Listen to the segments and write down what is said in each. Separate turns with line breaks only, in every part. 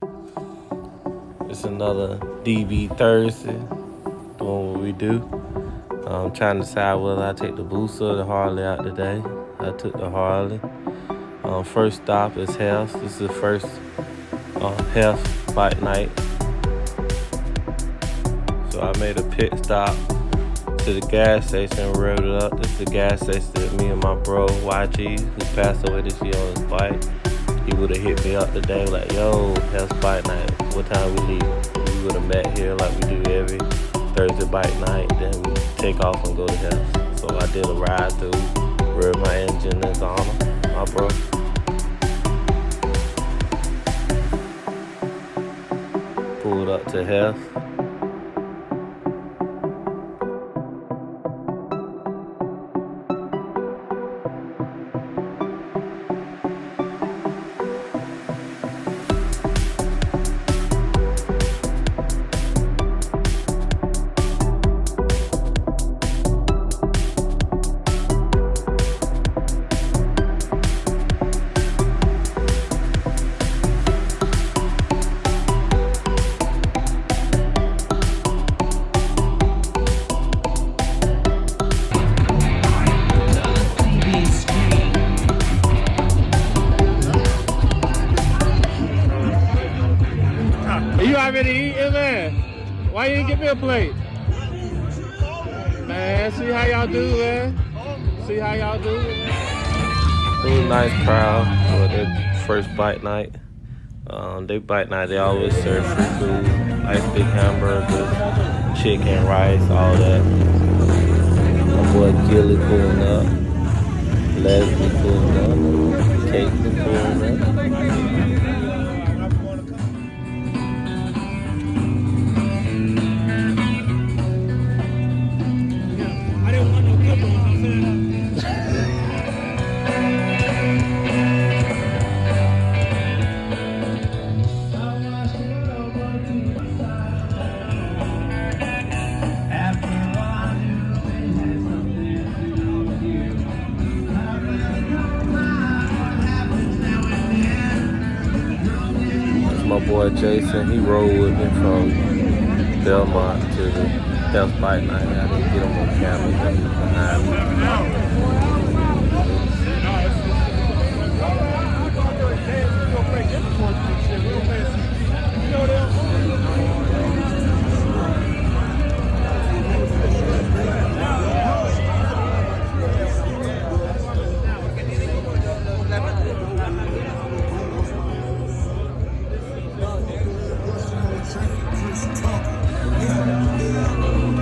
It's another DB Thursday, doing what we do. I'm trying to decide whether I take the Booster or the Harley out today. I took the Harley. First stop is Hefs. This is the first Hefs bike night. So I made a pit stop to the gas station, revved it up. This is the gas station that me and my bro YG, who passed away this year on his bike, he would have hit me up today like, yo, Hefs bike night, what time we leave? We would have met here like we do every Thursday bike night, then we take off and go to Hefs. So I did a ride through, revved my engine in honor, my bro. Pulled up to Hefs.
You already eating, man? Why you didn't give me a plate? Man, see how y'all do, man? See how y'all do?
It was a nice crowd for their first bike night. They bike night, they always serve free food, nice big hamburgers, chicken, rice, all that. My boy Gilly pulling up, Leslie pulling up, Caitlin pulling up. My boy Jason, he rode with me from Belmont to the Hefs bike night. I didn't get him on camera, he was behind me.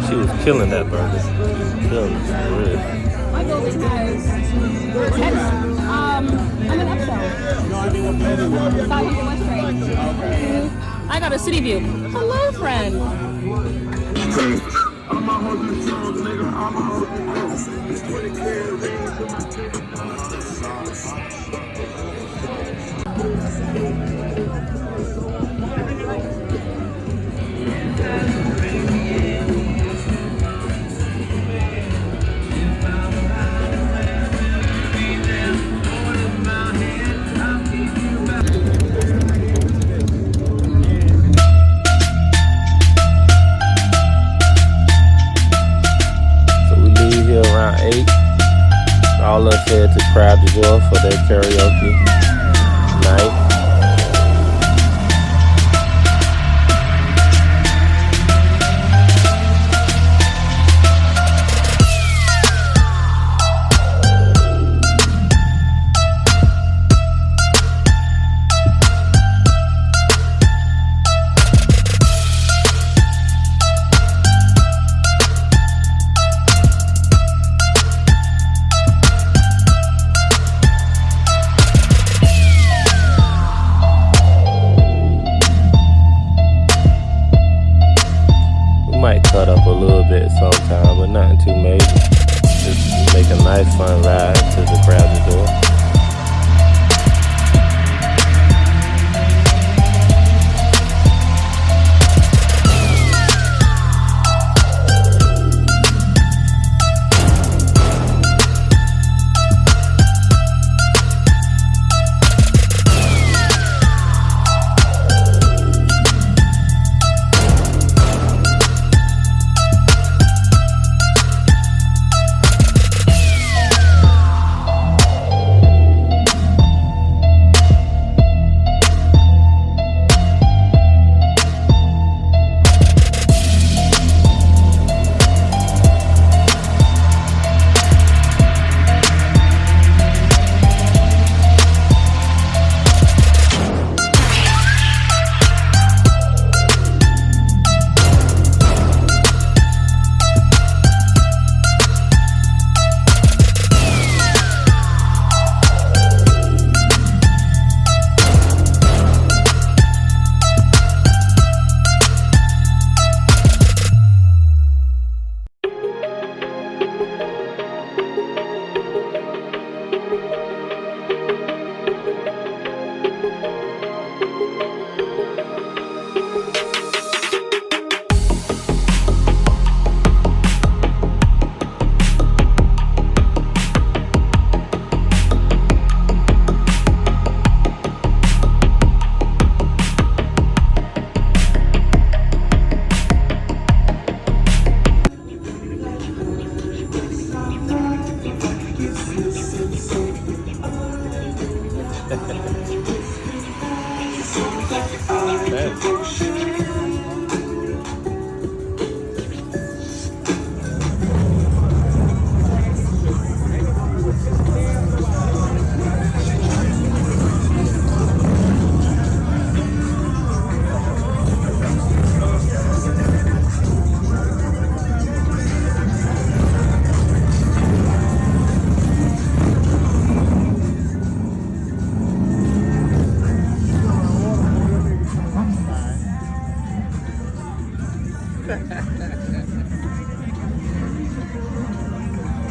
She was killing that burger. Killing it, for real.
My building has I'm an upsell. 500 West Street. I got a city view. Hello, friend.
Around 8, all of us head to Crab du Jour for their karaoke night.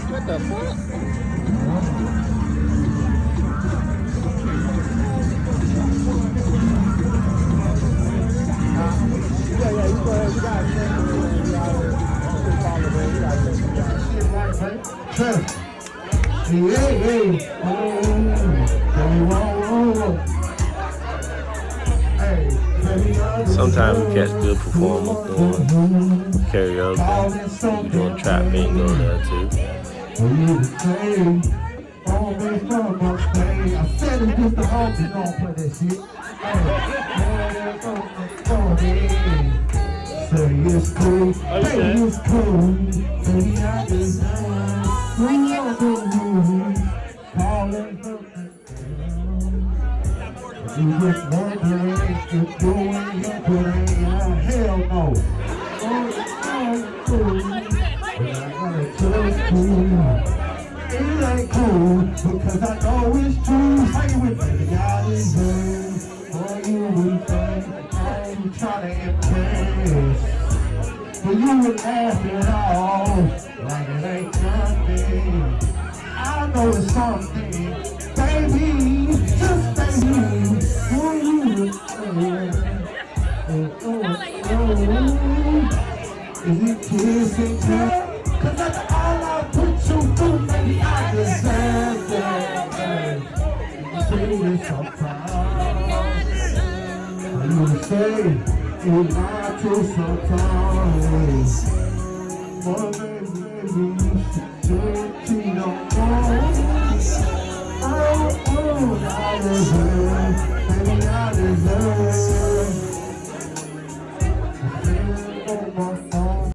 What the fuck?
Sometimes we catch good performers doing karaoke. We doing trap bingo there too.
I said it just the homies don't play that shit. Say it's cool, say it's cool. Baby, I just you just wondering if you're doing your thing. Hell no. It ain't cool because I know it's true. Say it with me, I deserve for you we think I'm trying to impress. But you were laughing all like it ain't nothing. I know it's something, baby, just baby. For you is it kissing girl? Cause that's all I put you through, maybe I deserve that. You say it sometimes. You say it's not true sometimes. But baby, you should cheat on me. Oh, I deserve, baby, I deserve. Oh, my phone.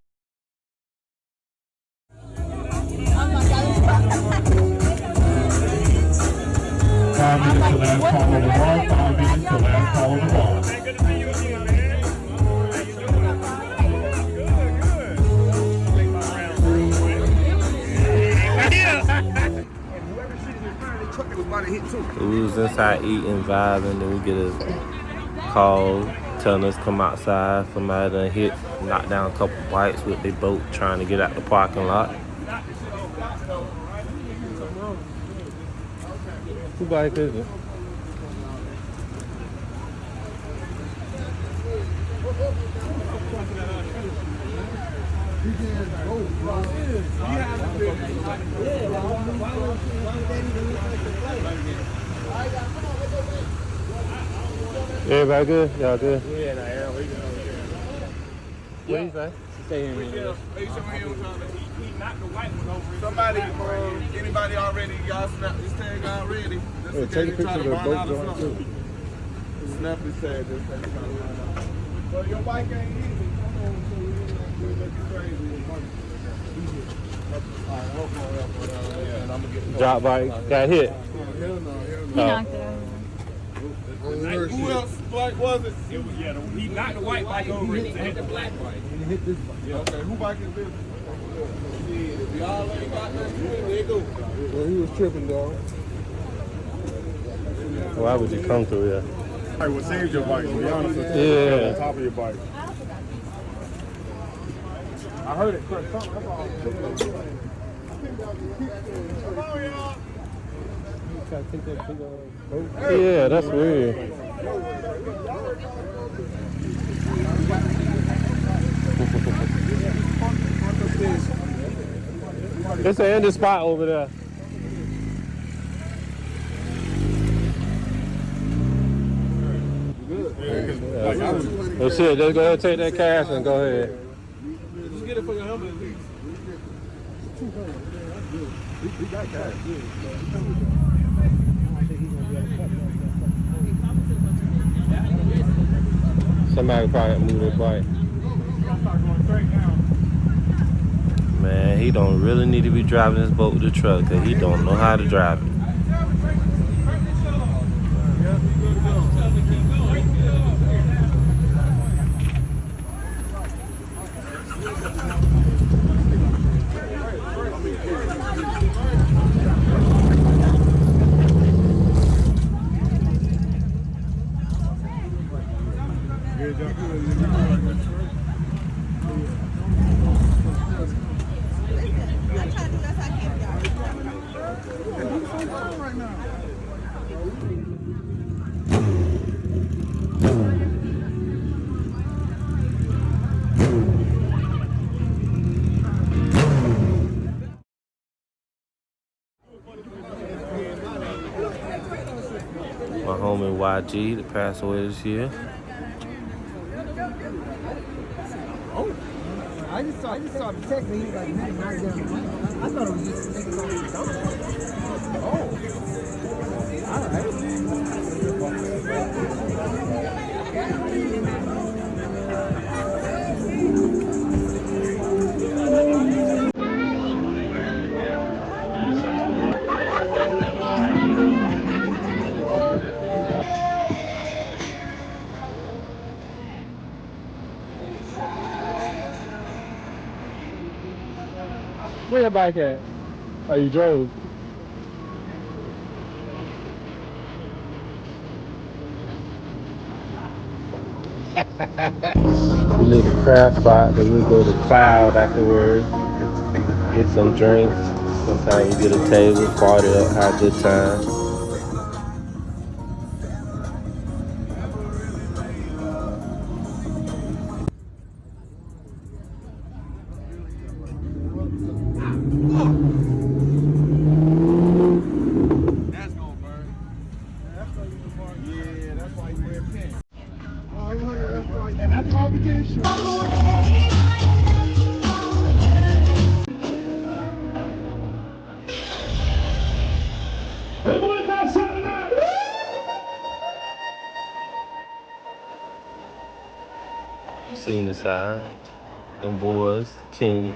We was inside eating, vibing, then we get a call telling us come outside. Somebody done knocked down a couple bikes with their boat trying to get out the parking lot. Who bike is it? Everybody good? Y'all good?
Yeah, nah, yeah, we good.
What do you say?
Stay in here.
Somebody, anybody already, y'all snap this tag already?
Yeah, take a picture of the boat going too.
Snap this tag, this tag. Well, your bike ain't easy. Come on, so we make it crazy. Alright, hold on, and I'm gonna get
Drop bike, got hit.
Hell no, hell
He
no.
knocked it out.
Who else bike was it?
It was, yeah, he knocked the white bike over and hit the black bike.
He hit this bike.
Yeah. Okay, who bike is this? If y'all ain't got nothing, they go.
Well, he was tripping, dog.
Why would you come through here?
Hey, what saved your bike? To be honest with you,
Yeah.
on top of your bike. I heard it crack. That's all.
Yeah, that's weird. It's an empty spot over there. Oh shit, just go ahead and take that cash and go ahead.
Just get it for your helmet at least. We got cash.
Somebody probably move their bike. Man, he don't really need to be driving this boat with the truck because he don't know how to drive it. My homie YG that passed away this year.
I just saw the text and he was like, man, I thought it was just niggas on the dump. Oh. All
Where your bike at? Oh, you drove.
We leave the craft spot, then we go to Cloud afterwards, get some drinks. Sometimes we get a table, party up, have a good time.
That's gonna burn. Yeah, that's why you wear pants. And that's why we get shit.
Seen the side. Them boys, King.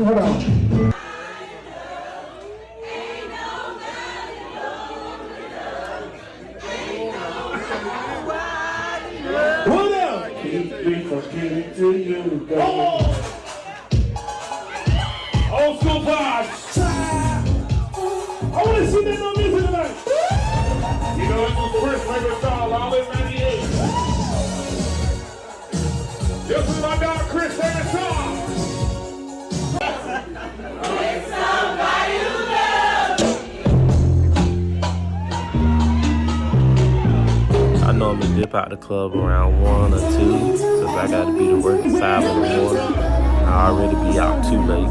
Hold on. What else?
Old school vibes. I want to see that on music tonight. You know, this was the first regular song, always 98. This is my dog Chris and song. It's somebody who loves.
I normally dip out the club around 1 or 2, since I gotta be to work at 5 in the morning. I already be out too late.